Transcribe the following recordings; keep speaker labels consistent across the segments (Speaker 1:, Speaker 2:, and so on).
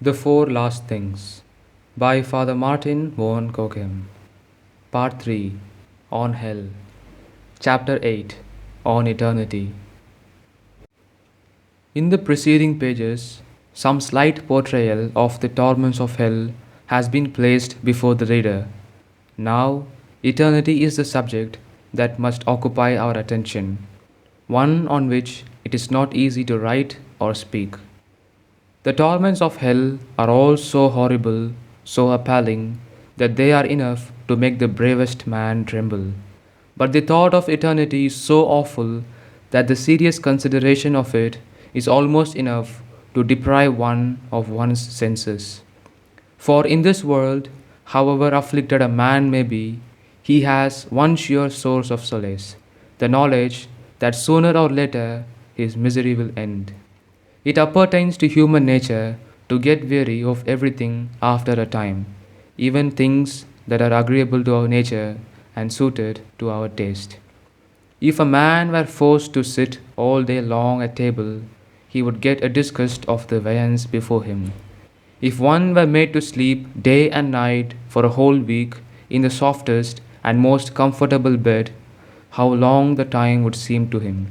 Speaker 1: The Four Last Things by Father Martin von Cochem. Part 3 On Hell. Chapter 8 On Eternity. In the preceding pages, some slight portrayal of the torments of hell has been placed before the reader. Now, eternity is the subject that must occupy our attention, one on which it is not easy to write or speak. The torments of hell are all so horrible, so appalling, that they are enough to make the bravest man tremble. But the thought of eternity is so awful that the serious consideration of it is almost enough to deprive one of one's senses. For in this world, however afflicted a man may be, he has one sure source of solace, the knowledge that sooner or later his misery will end. It appertains to human nature to get weary of everything after a time, even things that are agreeable to our nature and suited to our taste. If a man were forced to sit all day long at table, he would get a disgust of the viands before him. If one were made to sleep day and night for a whole week in the softest and most comfortable bed, how long the time would seem to him.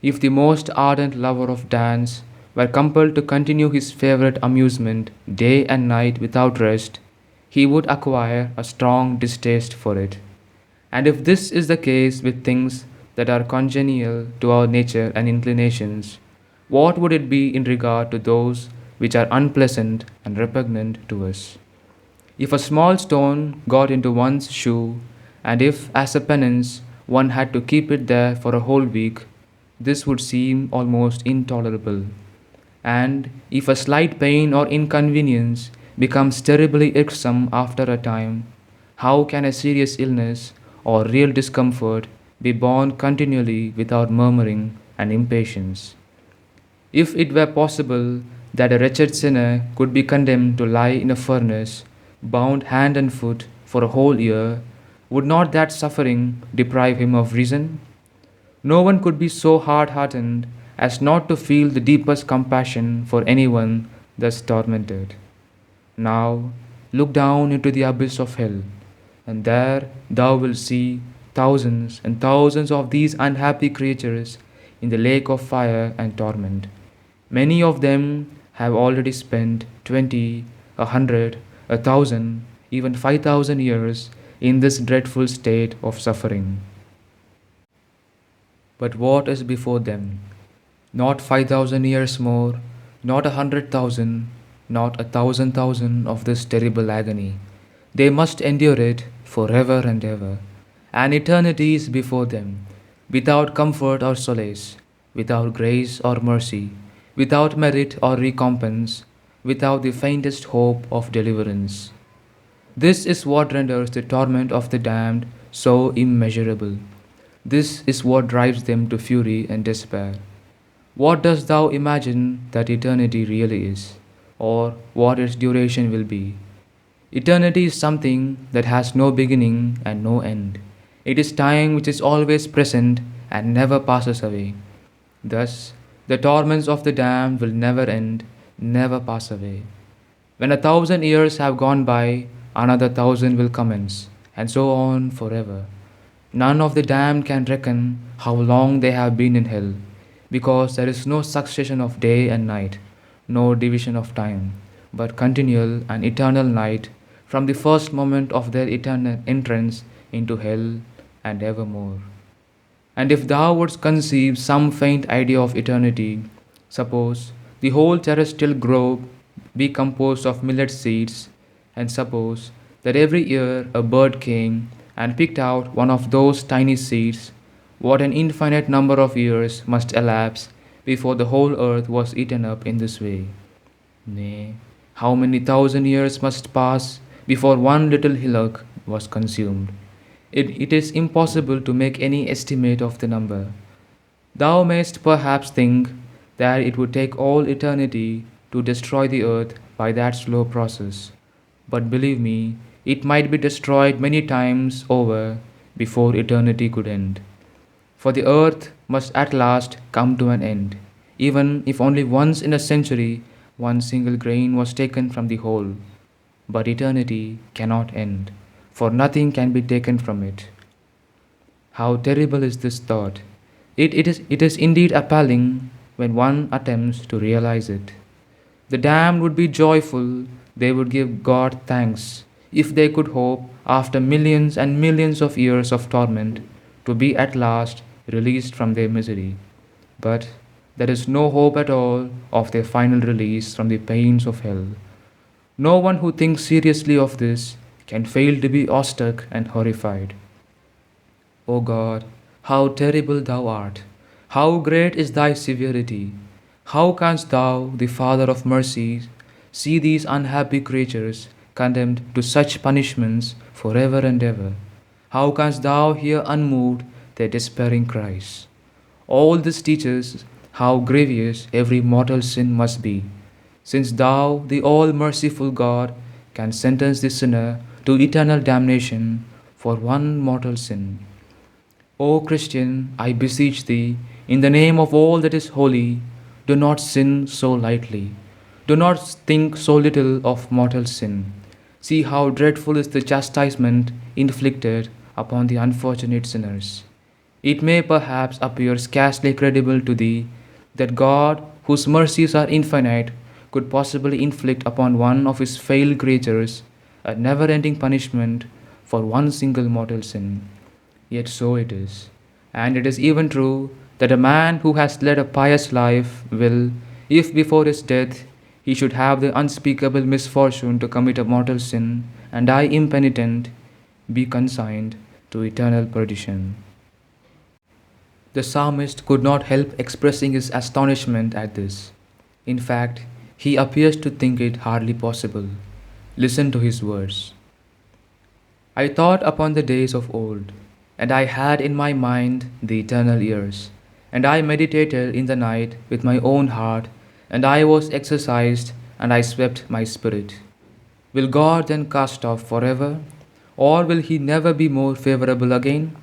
Speaker 1: If the most ardent lover of dance were compelled to continue his favorite amusement day and night without rest, he would acquire a strong distaste for it. And if this is the case with things that are congenial to our nature and inclinations, what would it be in regard to those which are unpleasant and repugnant to us? If a small stone got into one's shoe, and if, as a penance, one had to keep it there for a whole week, this would seem almost intolerable. And if a slight pain or inconvenience becomes terribly irksome after a time, how can a serious illness or real discomfort be borne continually without murmuring and impatience? If it were possible that a wretched sinner could be condemned to lie in a furnace, bound hand and foot for a whole year, would not that suffering deprive him of reason? No one could be so hard-hearted as not to feel the deepest compassion for anyone thus tormented. Now look down into the abyss of hell, and there thou wilt see thousands and thousands of these unhappy creatures in the lake of fire and torment. Many of them have already spent 20, 100, 1,000, even 5,000 years in this dreadful state of suffering. But what is before them? Not 5,000 years more, not 100,000, not 1,000,000 of this terrible agony. They must endure it forever and ever. An eternity is before them, without comfort or solace, without grace or mercy, without merit or recompense, without the faintest hope of deliverance. This is what renders the torment of the damned so immeasurable. This is what drives them to fury and despair. What dost thou imagine that eternity really is, or what its duration will be? Eternity is something that has no beginning and no end. It is time which is always present and never passes away. Thus, the torments of the damned will never end, never pass away. When 1,000 years have gone by, another 1,000 will commence, and so on forever. None of the damned can reckon how long they have been in hell, because there is no succession of day and night, no division of time, but continual and eternal night from the first moment of their eternal entrance into hell and evermore. And if thou wouldst conceive some faint idea of eternity, suppose the whole terrestrial globe be composed of millet seeds, and suppose that every year a bird came and picked out one of those tiny seeds, what an infinite number of years must elapse before the whole earth was eaten up in this way. Nay, how many 1,000 years must pass before one little hillock was consumed? It is impossible to make any estimate of the number. Thou mayst perhaps think that it would take all eternity to destroy the earth by that slow process. But believe me, it might be destroyed many times over before eternity could end. For the earth must at last come to an end, even if only once in a century one single grain was taken from the whole. But eternity cannot end, for nothing can be taken from it. How terrible is this thought! It is indeed appalling when one attempts to realize it. The damned would be joyful, they would give God thanks, if they could hope, after millions and millions of years of torment, to be at last released from their misery. But there is no hope at all of their final release from the pains of hell. No one who thinks seriously of this can fail to be awestruck and horrified. O God, how terrible thou art! How great is thy severity! How canst thou, the Father of mercies, see these unhappy creatures condemned to such punishments forever and ever? How canst thou hear unmoved their despairing cries? All this teaches how grievous every mortal sin must be, since thou, the all merciful God, can sentence the sinner to eternal damnation for one mortal sin. O Christian, I beseech thee, in the name of all that is holy, do not sin so lightly. Do not think so little of mortal sin. See how dreadful is the chastisement inflicted upon the unfortunate sinners. It may perhaps appear scarcely credible to thee that God, whose mercies are infinite, could possibly inflict upon one of his frail creatures a never ending punishment for one single mortal sin. Yet so it is. And it is even true that a man who has led a pious life will, if before his death he should have the unspeakable misfortune to commit a mortal sin and die impenitent, be consigned to eternal perdition. The psalmist could not help expressing his astonishment at this. In fact, he appears to think it hardly possible. Listen to his words. I thought upon the days of old, and I had in my mind the eternal years, and I meditated in the night with my own heart, and I was exercised, and I swept my spirit. Will God then cast off forever? Or will he never be more favorable again?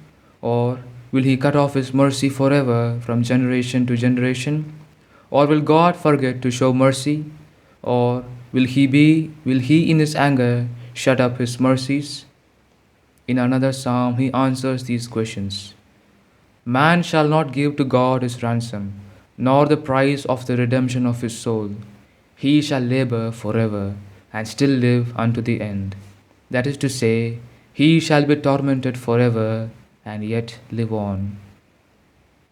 Speaker 1: Or will he cut off his mercy forever from generation to generation? Or will God forget to show mercy? Or will he in his anger shut up his mercies? In another psalm he answers these questions. Man shall not give to God his ransom, nor the price of the redemption of his soul. He shall labor forever, and still live unto the end. That is to say, he shall be tormented forever, and yet live on.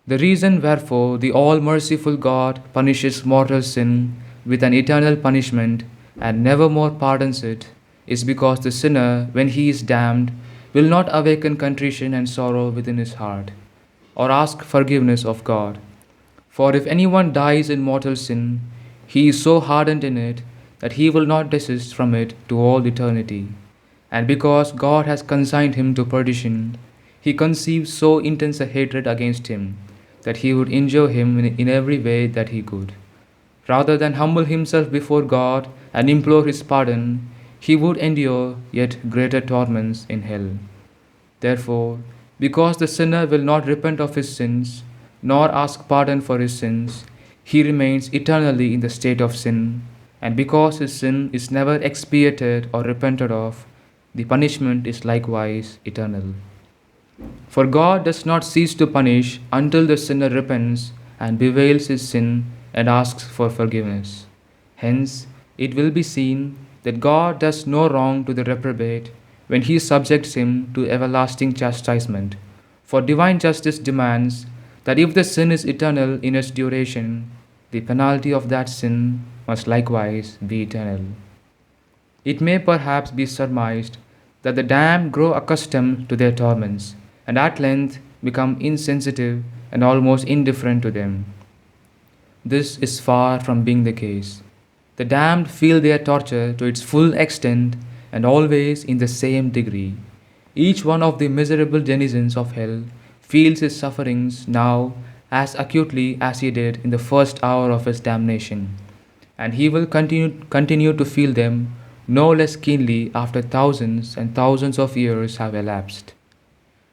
Speaker 1: The reason wherefore the all-merciful God punishes mortal sin with an eternal punishment and never more pardons it is because the sinner, when he is damned, will not awaken contrition and sorrow within his heart, or ask forgiveness of God. For if anyone dies in mortal sin, he is so hardened in it that he will not desist from it to all eternity. And because God has consigned him to perdition, he conceives so intense a hatred against him that he would injure him in every way that he could. Rather than humble himself before God and implore his pardon, he would endure yet greater torments in hell. Therefore, because the sinner will not repent of his sins, nor ask pardon for his sins, he remains eternally in the state of sin, and because his sin is never expiated or repented of, the punishment is likewise eternal. For God does not cease to punish until the sinner repents and bewails his sin and asks for forgiveness. Hence, it will be seen that God does no wrong to the reprobate when he subjects him to everlasting chastisement. For divine justice demands that if the sin is eternal in its duration, the penalty of that sin must likewise be eternal. It may perhaps be surmised that the damned grow accustomed to their torments, and at length become insensitive and almost indifferent to them. This is far from being the case. The damned feel their torture to its full extent and always in the same degree. Each one of the miserable denizens of hell feels his sufferings now as acutely as he did in the first hour of his damnation, and he will continue to feel them no less keenly after thousands and thousands of years have elapsed.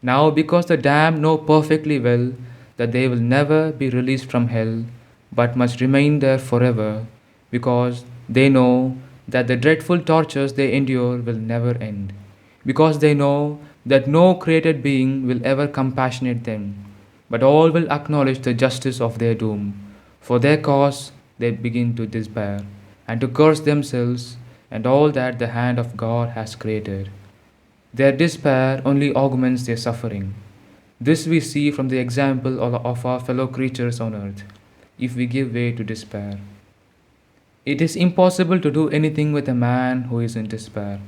Speaker 1: Now, because the damned know perfectly well that they will never be released from hell, but must remain there forever, because they know that the dreadful tortures they endure will never end, because they know that no created being will ever compassionate them, but all will acknowledge the justice of their doom. For their cause they begin to despair, and to curse themselves and all that the hand of God has created. Their despair only augments their suffering. This we see from the example of our fellow creatures on earth, if we give way to despair. It is impossible to do anything with a man who is in despair.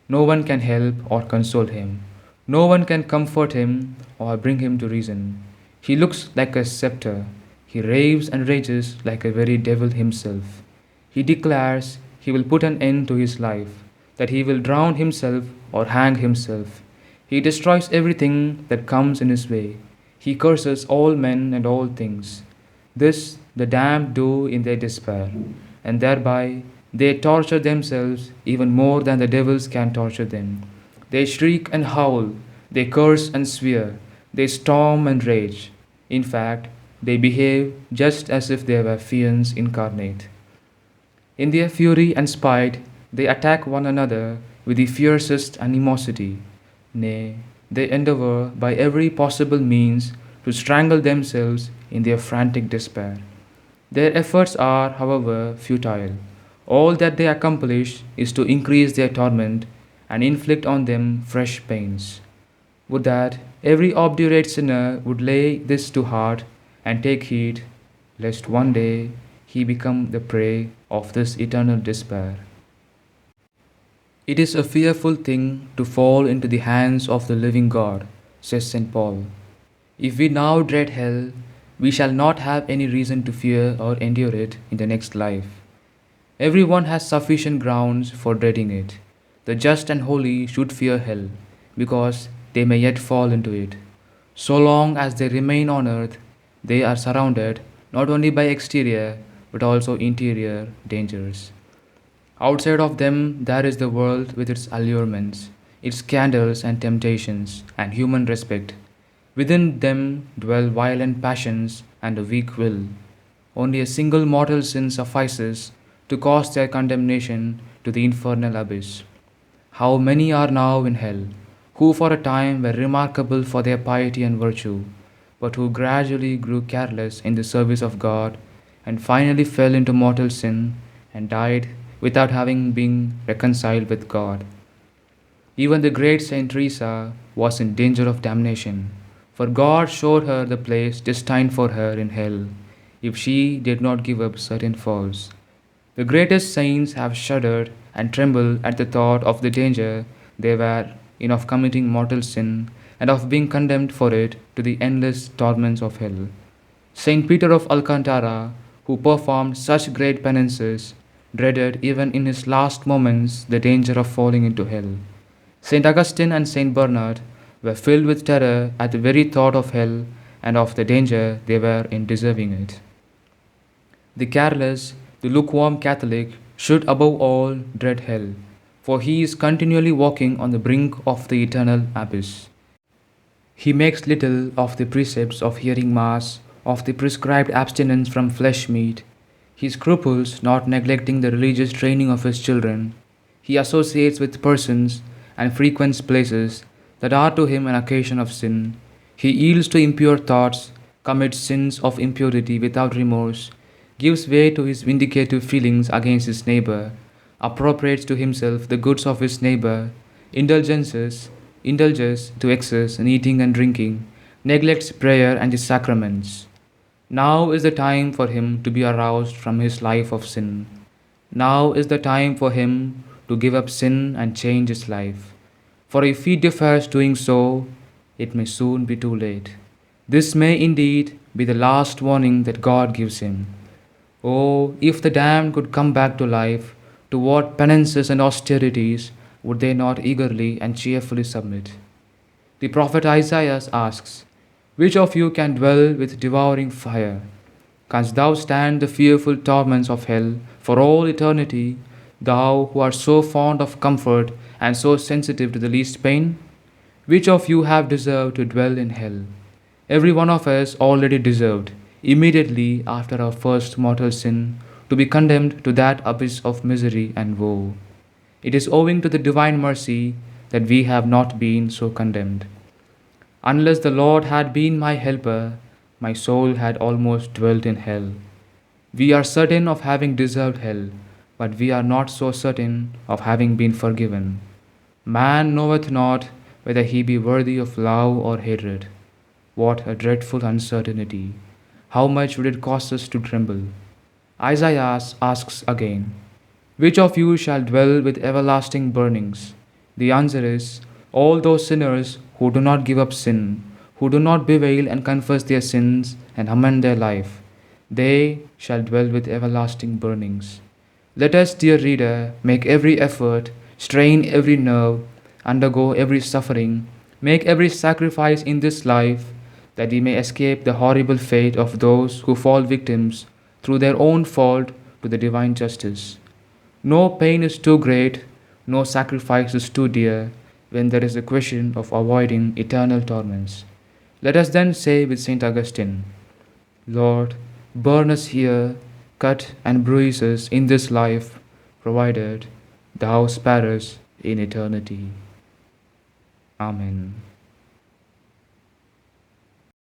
Speaker 1: No one can help or console him. No one can comfort him or bring him to reason. He looks like a spectre. He raves and rages like a very devil himself. He declares he will put an end to his life, that he will drown himself or hang himself. He destroys everything that comes in his way. He curses all men and all things. This the damned do in their despair, and thereby they torture themselves even more than the devils can torture them. They shriek and howl, they curse and swear, they storm and rage. In fact, they behave just as if they were fiends incarnate. In their fury and spite, they attack one another with the fiercest animosity. Nay, they endeavor by every possible means to strangle themselves in their frantic despair. Their efforts are, however, futile. All that they accomplish is to increase their torment and inflict on them fresh pains. Would that every obdurate sinner would lay this to heart and take heed, lest one day he become the prey of this eternal despair. It is a fearful thing to fall into the hands of the living God, says St. Paul. If we now dread hell, we shall not have any reason to fear or endure it in the next life. Everyone has sufficient grounds for dreading it. The just and holy should fear hell, because they may yet fall into it. So long as they remain on earth, they are surrounded not only by exterior but also interior dangers. Outside of them, there is the world with its allurements, its scandals and temptations, and human respect. Within them dwell violent passions and a weak will. Only a single mortal sin suffices to cause their condemnation to the infernal abyss. How many are now in hell, who for a time were remarkable for their piety and virtue, but who gradually grew careless in the service of God, and finally fell into mortal sin and died without having been reconciled with God. Even the great Saint Teresa was in danger of damnation, for God showed her the place destined for her in hell, if she did not give up certain faults. The greatest saints have shuddered and trembled at the thought of the danger they were in of committing mortal sin and of being condemned for it to the endless torments of hell. Saint Peter of Alcantara, who performed such great penances, dreaded even in his last moments the danger of falling into hell. Saint Augustine and Saint Bernard were filled with terror at the very thought of hell and of the danger they were in deserving it. The careless, the lukewarm Catholic should above all dread hell, for he is continually walking on the brink of the eternal abyss. He makes little of the precepts of hearing Mass, of the prescribed abstinence from flesh meat. He scruples not neglecting the religious training of his children. He associates with persons and frequents places that are to him an occasion of sin. He yields to impure thoughts, commits sins of impurity without remorse, gives way to his vindicative feelings against his neighbor, appropriates to himself the goods of his neighbor, indulges to excess in eating and drinking, neglects prayer and the sacraments. Now is the time for him to be aroused from his life of sin. Now is the time for him to give up sin and change his life. For if he defers doing so, it may soon be too late. This may indeed be the last warning that God gives him. Oh, if the damned could come back to life, to what penances and austerities would they not eagerly and cheerfully submit? The prophet Isaiah asks, "Which of you can dwell with devouring fire? Canst thou stand the fearful torments of hell for all eternity, thou who art so fond of comfort and so sensitive to the least pain? Which of you have deserved to dwell in hell? Every one of us already deserved, immediately after our first mortal sin, to be condemned to that abyss of misery and woe. It is owing to the divine mercy that we have not been so condemned. Unless the Lord had been my helper, my soul had almost dwelt in hell. We are certain of having deserved hell, but we are not so certain of having been forgiven. Man knoweth not whether he be worthy of love or hatred. What a dreadful uncertainty! How much would it cost us to tremble? Isaiah asks again, which of you shall dwell with everlasting burnings? The answer is, all those sinners who do not give up sin, who do not bewail and confess their sins and amend their life. They shall dwell with everlasting burnings. Let us, dear reader, make every effort, strain every nerve, undergo every suffering, make every sacrifice in this life, that we may escape the horrible fate of those who fall victims through their own fault to the divine justice. No pain is too great, no sacrifice is too dear, when there is a question of avoiding eternal torments. Let us then say with St. Augustine, Lord, burn us here, cut and bruise us in this life, provided thou spare us in eternity. Amen.